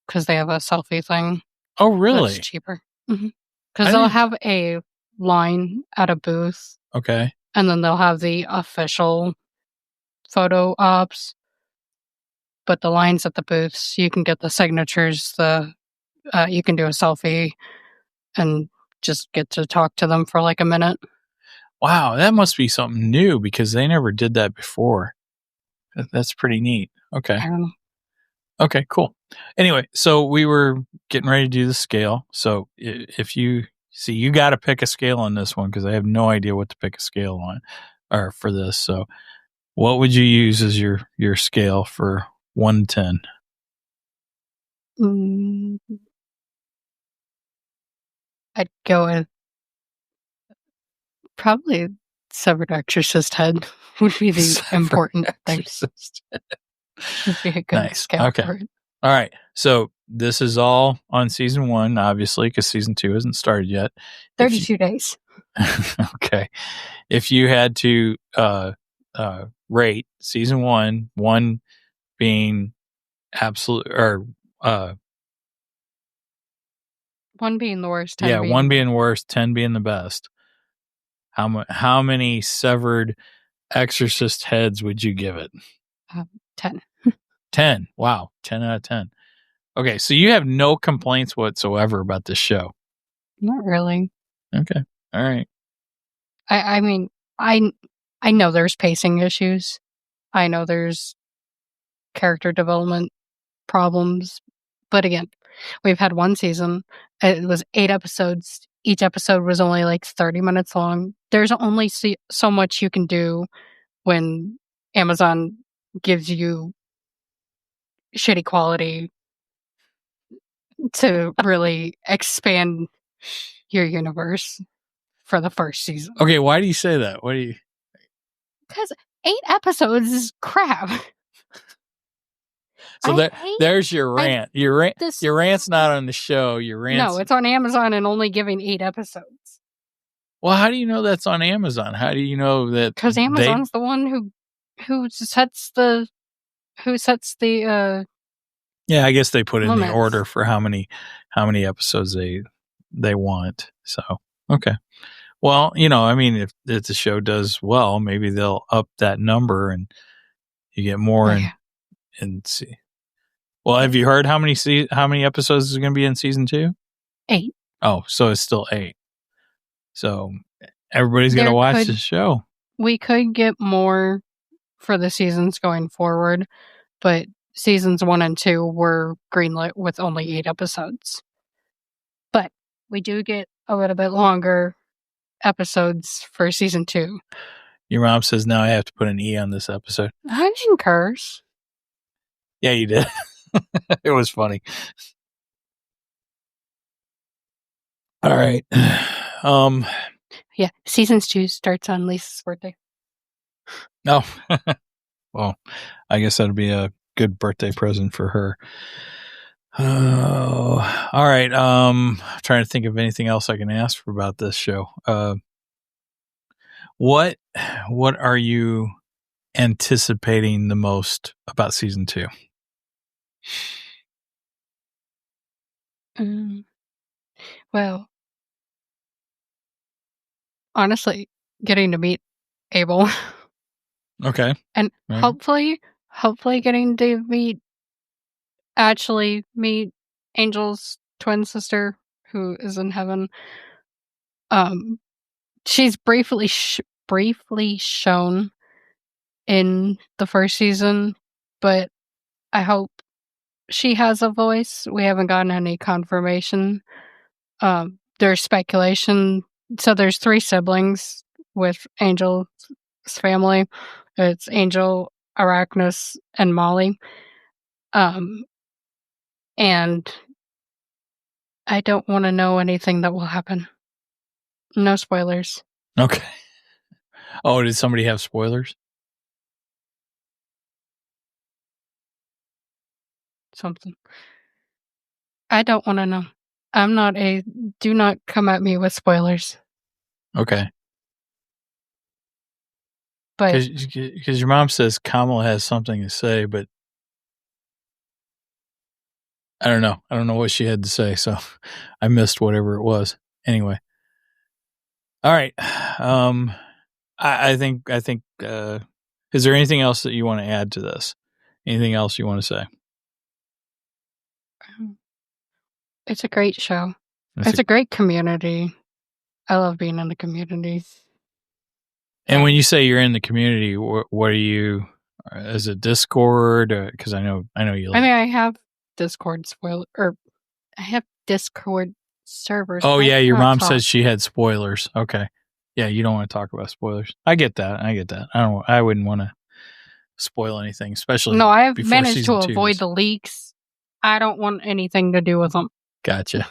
because they have a selfie thing. Oh, really? That's cheaper. Because they'll have a line at a booth. Okay. And then they'll have the official photo ops. But the lines at the booths, you can get the signatures, you can do a selfie and just get to talk to them for like a minute. Wow, that must be something new because they never did that before. That's pretty neat. Okay. I don't know. Okay, cool. Anyway, so we were getting ready to do the scale. So if you see, you got to pick a scale on this one because I have no idea what to pick a scale on or for this. So what would you use as your scale for 1 to 10? I'd go with probably Severed Exorcist Head would be the important thing. Would be a good scale for it. All right. So this is all on season 1, obviously, because season 2 hasn't started yet. 32 days. Okay. If you had to rate season 1 being absolute or 1 being the worst, 10 being 1 being worst, 10 being the best. How many severed exorcist heads would you give it? 10. 10. Wow. 10 out of 10. Okay. So you have no complaints whatsoever about this show. Not really. Okay. All right. I mean, I know there's pacing issues. I know there's character development problems. But again, we've had 1 season. It was 8 episodes. Each episode was only like 30 minutes long. There's only so much you can do when Amazon gives you shitty quality to really expand your universe for the first season. Okay, why do you say that? Because 8 episodes is crap. So I hate there's your rant. Your this. rant's not on the show. Your rant's No, it's on Amazon and only giving 8 episodes. Well, how do you know that's on Amazon? How do you know that? Because Amazon's the one who sets the Yeah, I guess they put in the limits. order for how many episodes they want. So okay. Well, I mean, if the show does well, maybe they'll up that number and you get more and see. Well, have you heard how many episodes is going to be in season 2? 8. Oh, so it's still 8. So everybody's going to watch the show. We could get more for the seasons going forward, but seasons 1 and 2 were greenlit with only 8 episodes. But we do get a little bit longer episodes for season 2. Your mom says now I have to put an E on this episode. I didn't curse. Yeah, you did. It was funny. All right. Yeah, season 2 starts on Lisa's birthday. Oh, well, I guess that'd be a good birthday present for her. Oh, all right. Trying to think of anything else I can ask for about this show. What are you anticipating the most about season 2? Well, honestly, getting to meet Abel. Okay. And hopefully getting to meet Angel's twin sister who is in heaven. She's briefly shown in the first season, but I hope she has a voice. We haven't gotten any confirmation. There's speculation. So there's 3 siblings with Angel's family. It's Angel, Arachnis, and Molly. And I don't want to know anything that will happen. No spoilers. Okay. Oh, did somebody have spoilers? Something. I don't want to know. Do not come at me with spoilers. Okay. But because your mom says Kamala has something to say, but I don't know. I don't know what she had to say, so I missed whatever it was. Anyway. All right. I think is there anything else that you want to add to this? Anything else you want to say? it's a great show. It's a great community. I love being in the community. And when you say you're in the community, what are you? Is it Discord? Because I know you. I have Discord I have Discord servers. Oh yeah, your mom said she had spoilers. Okay, yeah, you don't want to talk about spoilers. I get that. I wouldn't want to spoil anything, especially. No, I have managed to avoid the leaks. I don't want anything to do with them. Gotcha.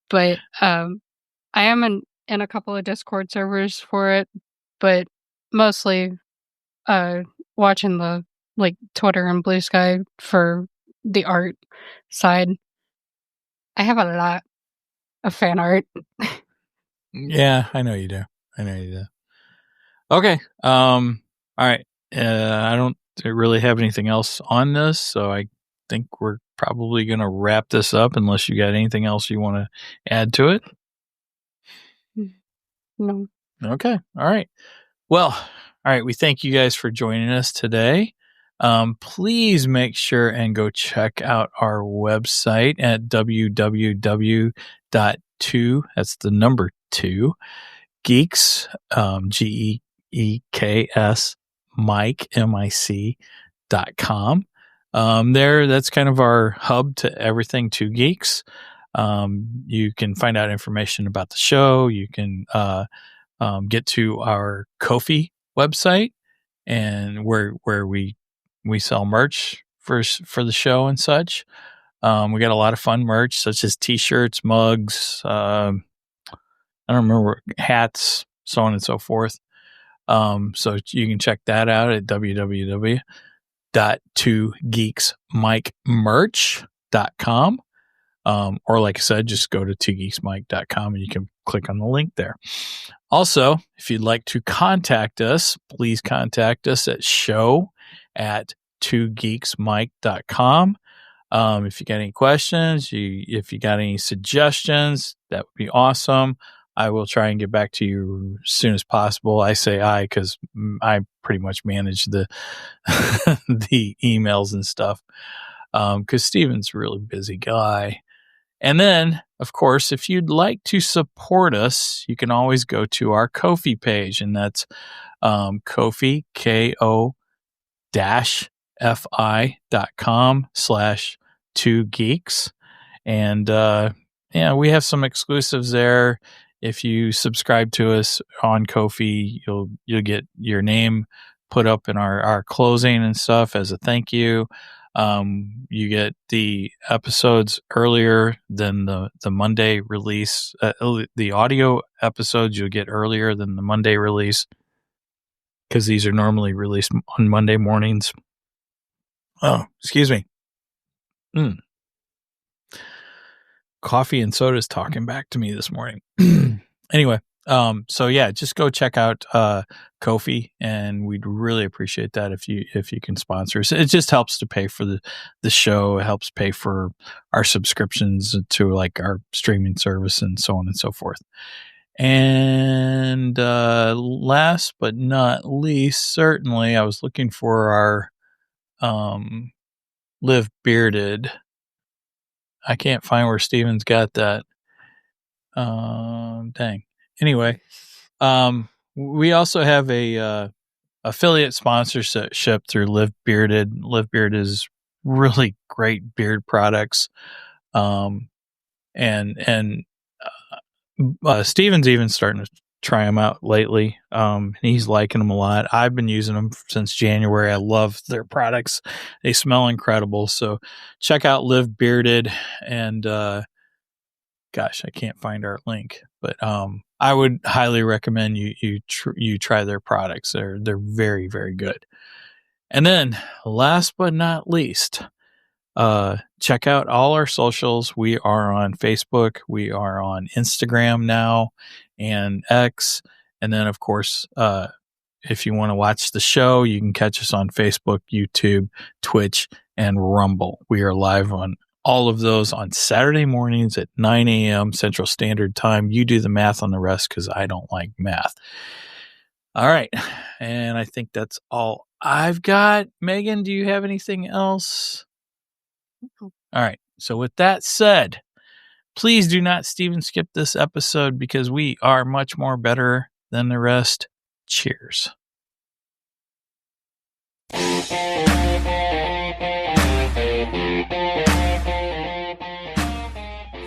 But I am in a couple of Discord servers for it, but mostly watching the Twitter and Blue Sky for the art side. I have a lot of fan art. Yeah, I know you do. Okay. All right. I don't really have anything else on this, so I think we're probably going to wrap this up unless you got anything else you want to add to it. No. Okay. All right. Well, all right. We thank you guys for joining us today. Please make sure and go check out our website at www.2, that's the number 2, Geeks, Geeks, Mike, MIC.com. That's kind of our hub to everything 2 Geeks. You can find out information about the show. You can get to our Ko-fi website, and where we sell merch for the show and such. We got a lot of fun merch, such as T-shirts, mugs, I don't remember, hats, so on and so forth. So you can check that out at www. shop.2geeksmikemerch.com. Or like I said, just go to 2geeksmike.com and you can click on the link there. Also, if you'd like to contact us, please contact us at show@2geeksmike.com. If you got any questions, if you got any suggestions, that would be awesome. I will try and get back to you as soon as possible. I say I because I pretty much manage the the emails and stuff because Steven's a really busy guy. And then, of course, if you'd like to support us, you can always go to our Ko-fi page, and that's Ko-fi, ko-fi.com/2geeks. And we have some exclusives there. If you subscribe to us on Ko-fi, you'll get your name put up in our closing and stuff as a thank you. You get the episodes earlier than the Monday release. The audio episodes you'll get earlier than the Monday release because these are normally released on Monday mornings. Oh, excuse me. Coffee and soda's talking back to me this morning. Anyway, so yeah, just go check out Ko-fi, and we'd really appreciate that if you can sponsor us. It just helps to pay for the show. It helps pay for our subscriptions to like our streaming service and so on and so forth. And last but not least, certainly, I was looking for our Live Bearded. I can't find where Steven's got that. Dang. Anyway, we also have a affiliate sponsorship through Live Bearded. Live Bearded is really great beard products. And Steven's even starting to try them out lately. He's liking them a lot. I've been using them since January. I love their products. They smell incredible. So check out Live Bearded, and gosh, I can't find our link, but I would highly recommend you try their products. They're very, very good. And then last but not least, check out all our socials. We are on Facebook. We are on Instagram now and X. And then, of course, if you want to watch the show, you can catch us on Facebook, YouTube, Twitch, and Rumble. We are live on all of those on Saturday mornings at 9 a.m. Central Standard Time. You do the math on the rest because I don't like math. All right. And I think that's all I've got. Megan, do you have anything else? All right. So with that said, please do not Steven skip this episode because we are much more better than the rest. Cheers.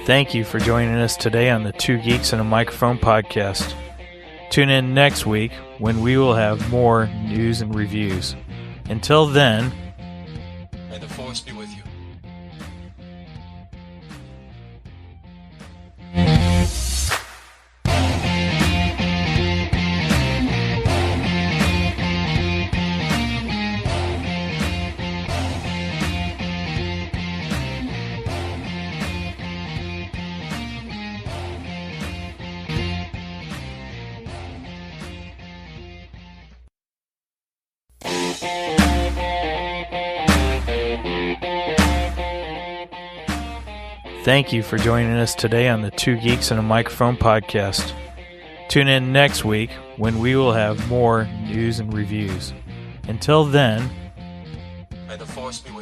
Thank you for joining us today on the Two Geeks and a Microphone podcast. Tune in next week when we will have more news and reviews. Until then, may the force be with you. thank you for joining us today on the Two Geeks and a Microphone podcast. Tune in next week when we will have more news and reviews. Until then, may the force be with you.